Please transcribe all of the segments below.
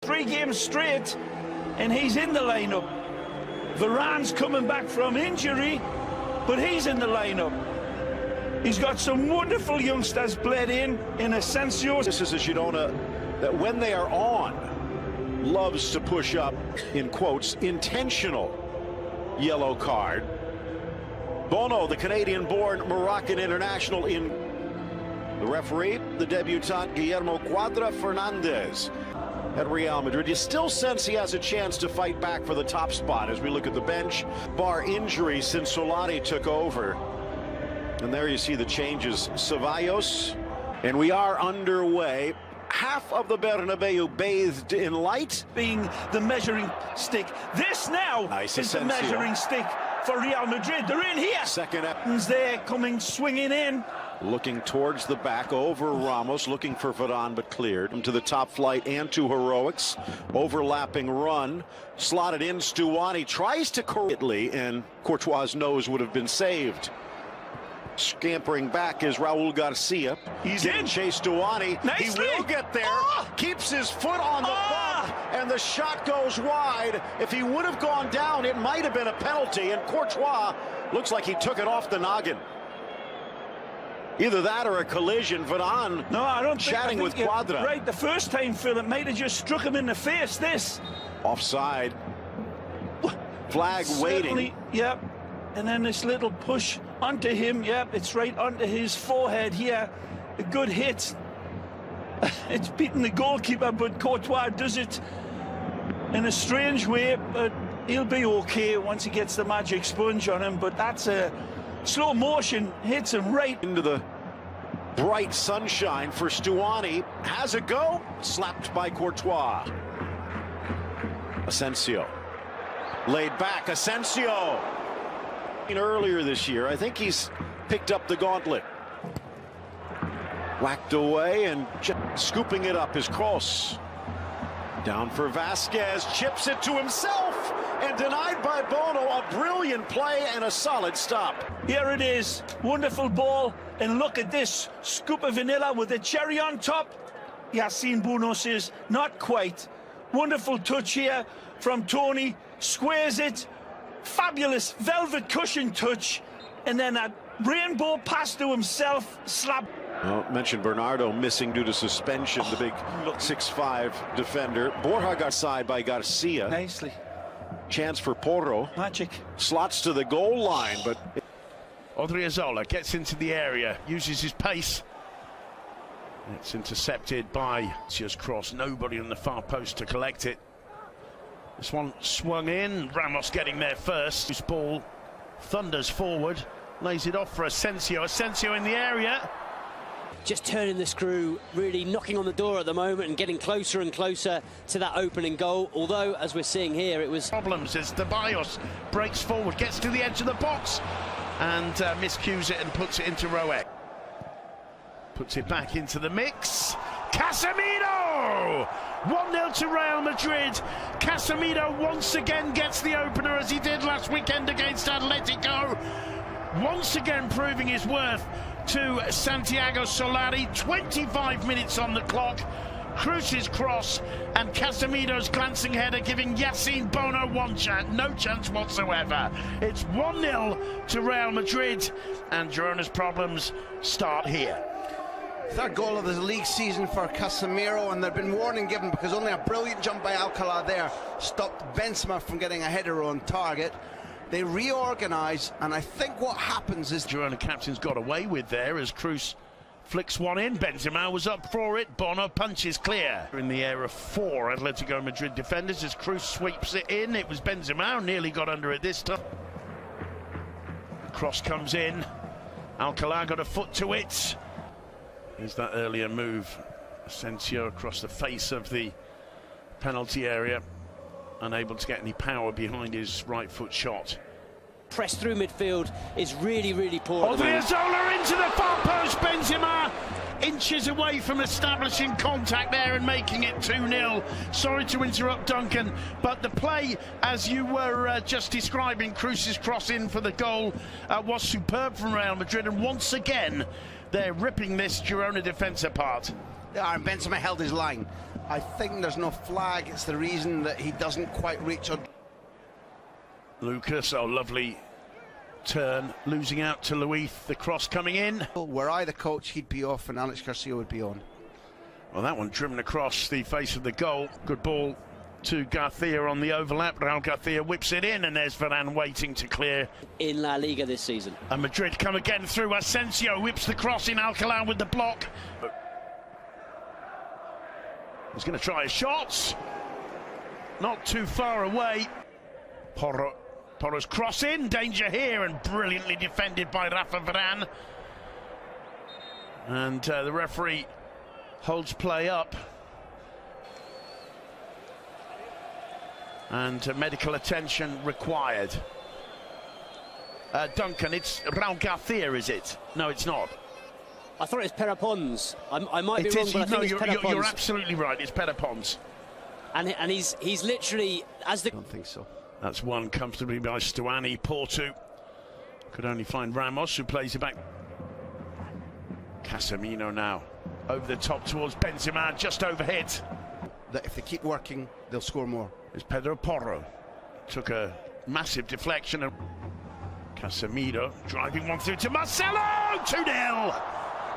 3 games straight, and he's in the lineup. Varane's coming back from injury, but he's in the lineup. He's got some wonderful youngsters bled in Asensio. This is a Girona that when they are on, loves to push up, in quotes, intentional yellow card. Bono, the Canadian-born Moroccan international, in the referee, the debutant Guillermo Quadra Fernandez at Real Madrid. You still sense he has a chance to fight back for the top spot as we look at the bench, bar injury since Solari took over. And there you see the changes. Ceballos, and we are underway. Half of the Bernabeu bathed in light. Being the measuring stick. This now nice is Asensio. the measuring stick for Real Madrid. They're in here. Second there, coming swinging in. Looking towards the back, over Ramos, looking for Varane, but cleared. To the top flight and to heroics. Overlapping run. Slotted in, Stuani tries to correctly, and Courtois' nose would have been saved. Scampering back is Raul Garcia. He's in. Chase Stuani. Nicely. He will get there. Keeps his foot on the bump, and the shot goes wide. If he would have gone down, it might have been a penalty, and Courtois looks like he took it off the noggin. Either that or a collision. Varane chatting with Quadra. Right, the first time, Phil, it might have just struck him in the face. This. Offside. Flag waiting. Yep. And then this little push onto him. Yep, it's right onto his forehead here. A good hit. It's beaten the goalkeeper, but Courtois does it in a strange way. But he'll be okay once he gets the magic sponge on him. But that's a slow motion, hits him right into the bright sunshine for Stuani. Has a go, slapped by Courtois. Asensio laid back. Asensio earlier this year, I think he's picked up the gauntlet. Whacked away and scooping it up is Kroos. Down for Vasquez, chips it to himself, and denied by Bono. A brilliant play and a solid stop. Here it is, wonderful ball, and look at this scoop of vanilla with a cherry on top. Yassine Bono says not quite. Wonderful touch here from Tony, squares it, fabulous velvet cushion touch, and then a rainbow pass to himself, slap. Well, mentioned Bernardo missing due to suspension, the big 6'5" defender. Borja got side by Garcia. Nicely. Chance for Porro. Magic. Slots to the goal line, but Odriozola gets into the area, uses his pace. It's intercepted by just cross. Nobody on the far post to collect it. This one swung in. Ramos getting there first. This ball thunders forward, lays it off for Asensio. Asensio in the area. Just turning the screw, really knocking on the door at the moment and getting closer and closer to that opening goal. Although, as we're seeing here, it was problems as Ceballos breaks forward, gets to the edge of the box, and miscues it and puts it into Roek. Puts it back into the mix. Casemiro! 1-0 to Real Madrid. Casemiro once again gets the opener, as he did last weekend against Atletico. Once again proving his worth to Santiago Solari. 25 minutes on the clock. Cruz's cross and Casemiro's glancing header giving Yassine Bono no chance whatsoever. It's 1-0 to Real Madrid, and Girona's problems start here. Third goal of the league season for Casemiro, and there'd been warning given because only a brilliant jump by Alcalá there stopped Benzema from getting a header on target. They reorganise, and I think what happens is Girona captain's got away with there as Cruz flicks one in. Benzema was up for it. Bono punches clear. In the air of 4 Atletico Madrid defenders as Cruz sweeps it in. It was Benzema who nearly got under it this time. Cross comes in. Alcalá got a foot to it. Here's that earlier move. Asensio across the face of the penalty area, unable to get any power behind his right foot shot. press through midfield is really, really poor. Odriozola into the far post. Benzema inches away from establishing contact there and making it 2-0. Sorry to interrupt, Duncan, but the play, as you were just describing, Cruz's cross in for the goal, was superb from Real Madrid, and once again they're ripping this Girona defence apart. And Benzema held his line. I think there's no flag. It's the reason that he doesn't quite reach on. Lucas, oh, lovely turn, losing out to Luis, the cross coming in. Were I the coach, he'd be off and Alex Garcia would be on. Well, that one driven across the face of the goal. Good ball to Garcia on the overlap. Raul Garcia whips it in, and there's Varane waiting to clear. In La Liga this season. And Madrid come again through. Asensio whips the cross in. Alcalá with the block. He's going to try a shot. Not too far away. Porro's cross in. Danger here, and brilliantly defended by Rafa Varane. And the referee holds play up. And medical attention required. Duncan, it's Raul Garcia, is it? No, it's not. I thought it was Perapons. I might be wrong, but I think it's Perapons. You're absolutely right, it's Perapons. And he's literally, as the... I don't think so. That's one comfortably by Stuani. Porto could only find Ramos, who plays it back. Casemiro now over the top towards Benzema, just overhit. That if they keep working, they'll score more. It's Pedro Porro. Took a massive deflection. Casemiro driving one through to Marcelo! 2-0!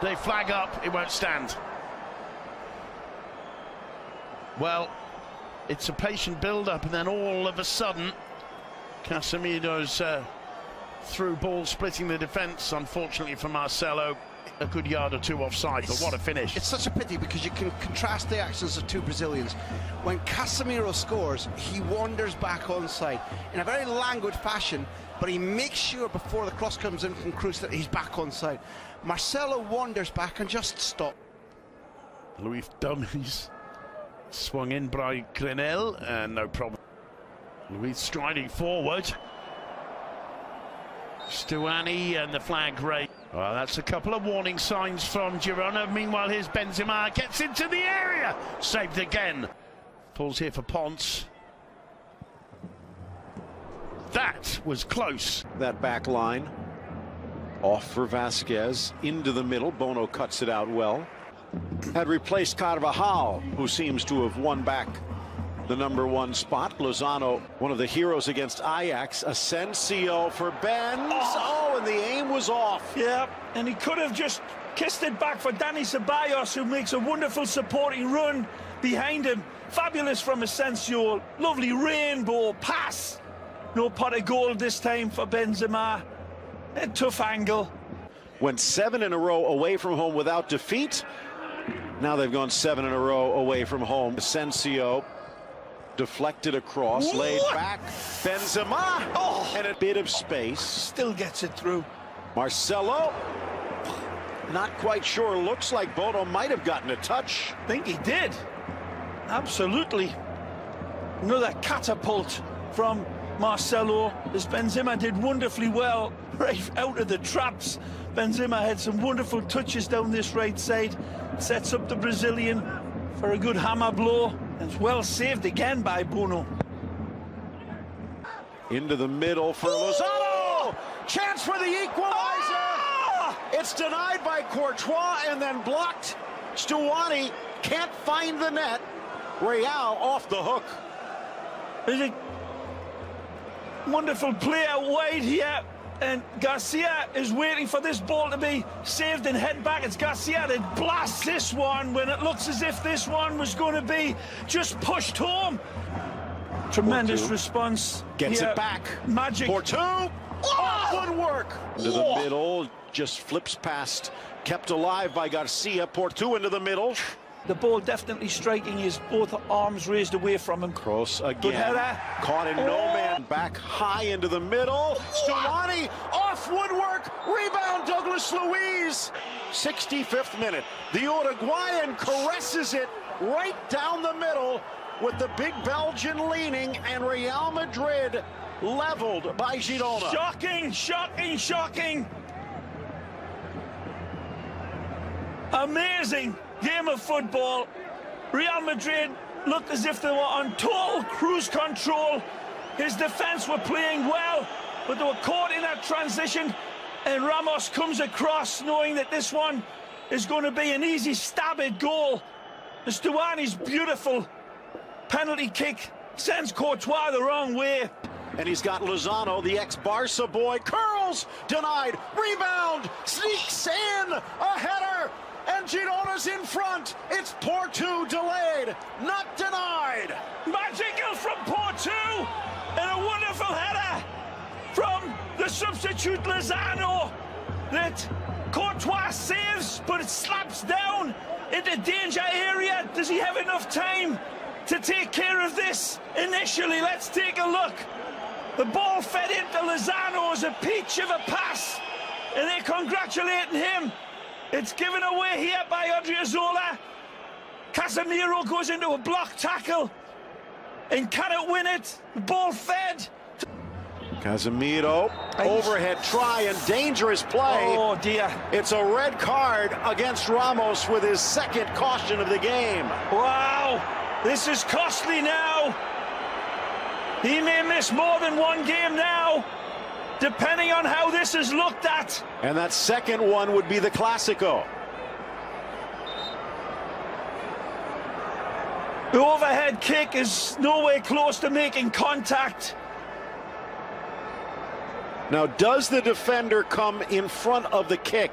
They flag up, it won't stand. Well, it's a patient build-up, and then all of a sudden, Casemiro's through ball splitting the defence, unfortunately for Marcelo. A good yard or two offside, but what a finish. It's such a pity because you can contrast the actions of two Brazilians. When Casemiro scores, he wanders back onside in a very languid fashion, but he makes sure before the cross comes in from Cruz that he's back onside. Marcelo wanders back and just stops. Luis dummies. Swung in by Grenell, and no problem. Luis striding forward. Stuani and the flag raised. Well, that's a couple of warning signs from Girona. Meanwhile, here's Benzema, gets into the area. Saved again. Falls here for Ponce. That was close. That back line off for Vasquez into the middle. Bono cuts it out well. Had replaced Carvajal, who seems to have won back the #1 spot. Lozano, one of the heroes against Ajax. Asensio for Benz. Oh, and the aim was off. Yeah, and he could have just kissed it back for Dani Ceballos, who makes a wonderful supporting run behind him. Fabulous from Asensio. Lovely rainbow pass. No pot of gold this time for Benzema. A tough angle. Went 7 in a row away from home without defeat. Now they've gone 7 in a row away from home. Asensio deflected across, laid back. Benzema, and a bit of space. Still gets it through. Marcelo, not quite sure. Looks like Bono might have gotten a touch. I think he did. Absolutely. Another catapult from Marcelo, as Benzema did wonderfully well right out of the traps. Benzema had some wonderful touches down this right side. Sets up the Brazilian for a good hammer blow. And it's well saved again by Bono. Into the middle for Lozano. Chance for the equalizer. It's denied by Courtois and then blocked. Stuani can't find the net. Real off the hook. There's a wonderful play out wide here. And Garcia is waiting for this ball to be saved and head back. It's Garcia that blasts this one when it looks as if this one was going to be just pushed home. Tremendous response. Gets it back. Magic. Porto. Oh, good work. Into the middle. Just flips past. Kept alive by Garcia. Porto into the middle. The ball definitely striking his both arms raised away from him. Cross again. Good header. Caught in no man. Back high into the middle. Stuani off woodwork. Rebound Douglas Luiz. 65th minute. The Uruguayan caresses it right down the middle with the big Belgian leaning, and Real Madrid leveled by Girona. Shocking, shocking, shocking. Amazing game of football. Real Madrid looked as if they were on total cruise control. His defense were playing well, but they were caught in that transition, and Ramos comes across knowing that this one is going to be an easy stab at goal. Stuani's beautiful penalty kick sends Courtois the wrong way. And he's got Lozano, the ex-Barca boy, curls, denied, rebound, sneaks in, a header, and Girona's in front. It's Porto delayed, not denied. Magical from Porto, and a wonderful header from the substitute Lozano that Courtois saves, but it slaps down into danger area. Does he have enough time to take care of this initially? Let's take a look. The ball fed into Lozano as a peach of a pass, and they're congratulating him. It's given away here by Odriozola. Casemiro goes into a block tackle and cannot win it. The ball fed. Casemiro, overhead try and dangerous play. Oh dear. It's a red card against Ramos with his second caution of the game. Wow, this is costly now. He may miss more than one game now, depending on how this is looked at. And that second one would be the Clásico. The overhead kick is nowhere close to making contact. Now, does the defender come in front of the kick?